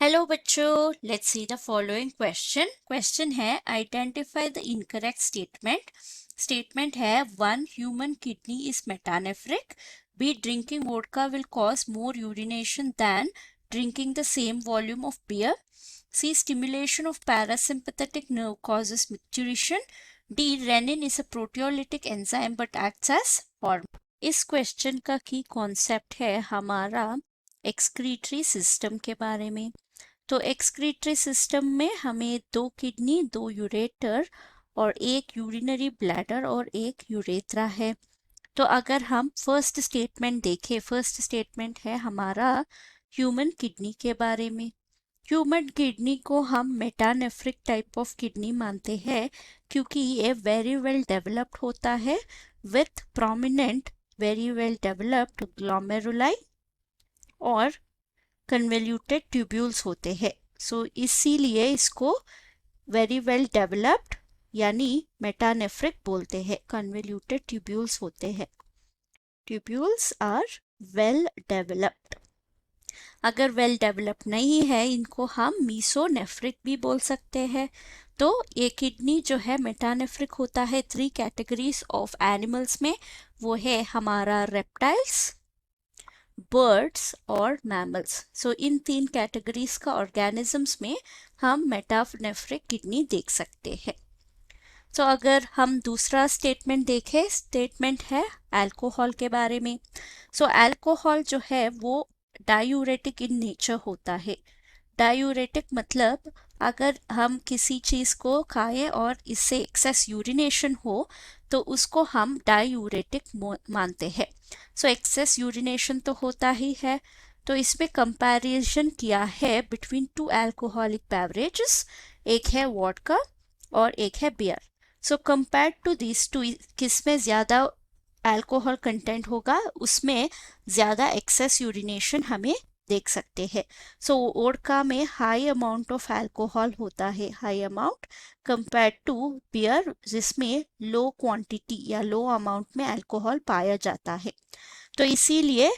Hello बच्चों, let's see the following question. Question है identify the incorrect statement. Statement है one human kidney is metanephric, B drinking vodka will cause more urination than drinking the same volume of beer, C stimulation of parasympathetic nerve causes micturition, D renin is a proteolytic enzyme but acts as hormone. इस question का की concept है हमारा excretory system के बारे में। तो excretory system में हमें दो किडनी, दो यूरेटर और एक यूरिनरी ब्लैडर और एक यूरेथ्रा है। तो अगर हम फर्स्ट स्टेटमेंट देखें, फर्स्ट स्टेटमेंट है हमारा ह्यूमन किडनी के बारे में। ह्यूमन किडनी को हम मेटानेफ्रिक टाइप ऑफ किडनी मानते हैं क्योंकि ये वेरी वेल डेवलप्ड होता है with prominent very well developed glomeruli और कन्वोल्यूटेड ट्यूब्यूल्स होते हैं। सो इसीलिए इसको वेरी वेल डेवलप्ड यानी मेटानेफ्रिक बोलते हैं। कन्वोल्यूटेड ट्यूब्यूल्स होते हैं, ट्यूब्यूल्स आर वेल डेवलप्ड। अगर वेल डेवलप्ड नहीं है इनको हम मीसोनेफ्रिक भी बोल सकते हैं। तो ये किडनी जो है मेटानेफ्रिक होता है थ्री कैटेगरीज ऑफ एनिमल्स में। वो है हमारा रेप्टाइल्स, बर्ड्स और मैमल्स। सो इन तीन कैटेगरीज का ऑर्गेनिजम्स में हम मेटानेफ्रिक किडनी देख सकते हैं। तो अगर हम दूसरा स्टेटमेंट देखें, स्टेटमेंट है अल्कोहल के बारे में। सो अल्कोहल जो है वो डायूरेटिक इन नेचर होता है। डायूरेटिक मतलब अगर हम किसी चीज को खाएं और इससे एक्सेस यूरिनेशन हो तो उसको हम डायूरेटिक मानते हैं। सो एक्सेस यूरिनेशन तो होता ही है। तो इसमें कंपैरिजन किया है बिटवीन टू अल्कोहलिक बेवरेजेस, एक है वोडका और एक है beer. So compared to this two, किसमें ज्यादा अल्कोहल कंटेंट होगा उसमें ज्यादा एक्सेस यूरिनेशन हमें देख सकते हैं। सो वोडका में हाई अमाउंट ऑफ अल्कोहल होता है, high amount, compare to beer जिसमें लो क्वांटिटी या लो अमाउंट में अल्कोहल पाया जाता है। तो इसीलिए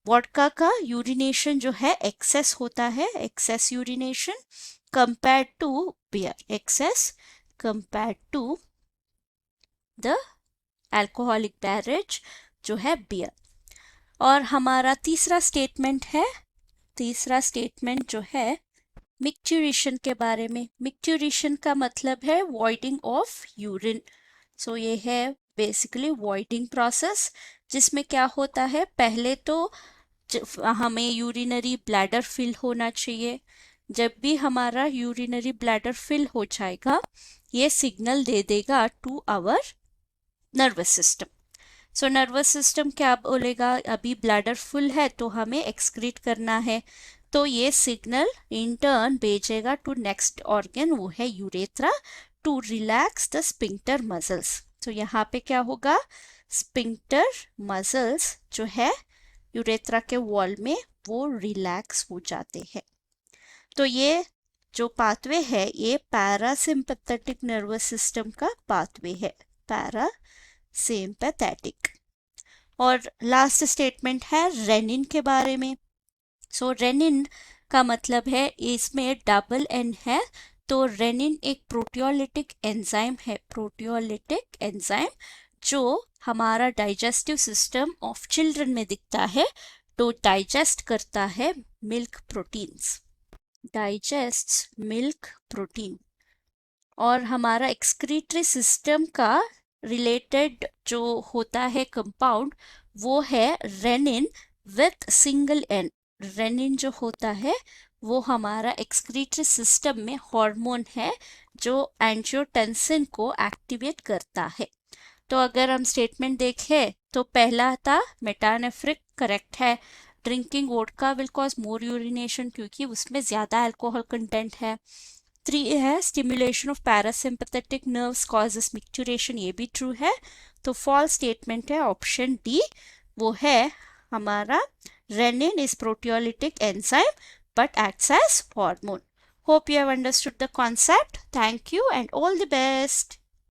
वोडका का यूरिनेशन जो है एक्सेस होता है, excess urination compare to beer, excess compare to the alcoholic beverage जो है बियर। और हमारा तीसरा स्टेटमेंट है, तीसरा स्टेटमेंट जो है मिक्चुरेशन के बारे में। मिक्चुरेशन का मतलब है वॉइडिंग ऑफ यूरिन। सो ये है बेसिकली वॉइडिंग प्रोसेस, जिसमें क्या होता है पहले तो हमें यूरिनरी ब्लैडर फिल होना चाहिए। जब भी हमारा यूरिनरी ब्लैडर फिल हो जाएगा ये सिग्नल दे देगा to our nervous system. So nervous system क्या बोलेगा, अभी ब्लैडर फुल है तो हमें एक्सक्रीट करना है। तो ये सिग्नल इन टर्न भेजेगा टू नेक्स्ट ऑर्गन, वो है urethra, to relax the sphincter muscles. तो यहाँ पे क्या होगा, स्पिंक्टर मसल्स जो है यूरेथ्रा के वॉल में वो रिलैक्स हो जाते हैं। तो ये जो पाथवे है ये पैरासिम्पैथेटिक नर्वस सिस्टम का पाथवे है, पैरासिम्पैथेटिक। और लास्ट स्टेटमेंट है रेनिन के बारे में। सो रेनिन का मतलब है इसमें डबल एन है। तो रेनिन एक प्रोटियोलिटिक एंजाइम है, प्रोटियोलिटिक एंजाइम जो हमारा डाइजेस्टिव सिस्टम ऑफ चिल्ड्रन में दिखता है। तो डाइजेस्ट करता है मिल्क प्रोटीन्स, डाइजेस्ट्स मिल्क प्रोटीन। और हमारा एक्सक्रीटरी सिस्टम का रिलेटेड जो होता है कंपाउंड वो है renin with single N. Renin जो होता है वो हमारा एक्सक्रीटरी सिस्टम में हार्मोन है जो एंजियोटेंसिन को एक्टिवेट करता है। तो अगर हम स्टेटमेंट देखें तो पहला था मेटानेफ्रिक, करेक्ट है। Drinking vodka will cause more urination क्योंकि उसमें ज्यादा अल्कोहल कंटेंट है। 3 है stimulation of parasympathetic nerves causes micturition, ये भी ट्रू है। तो फॉल्स स्टेटमेंट है ऑप्शन डी, वो है हमारा renin is proteolytic enzyme but acts as hormone. Hope you have understood the concept. Thank you and all the best.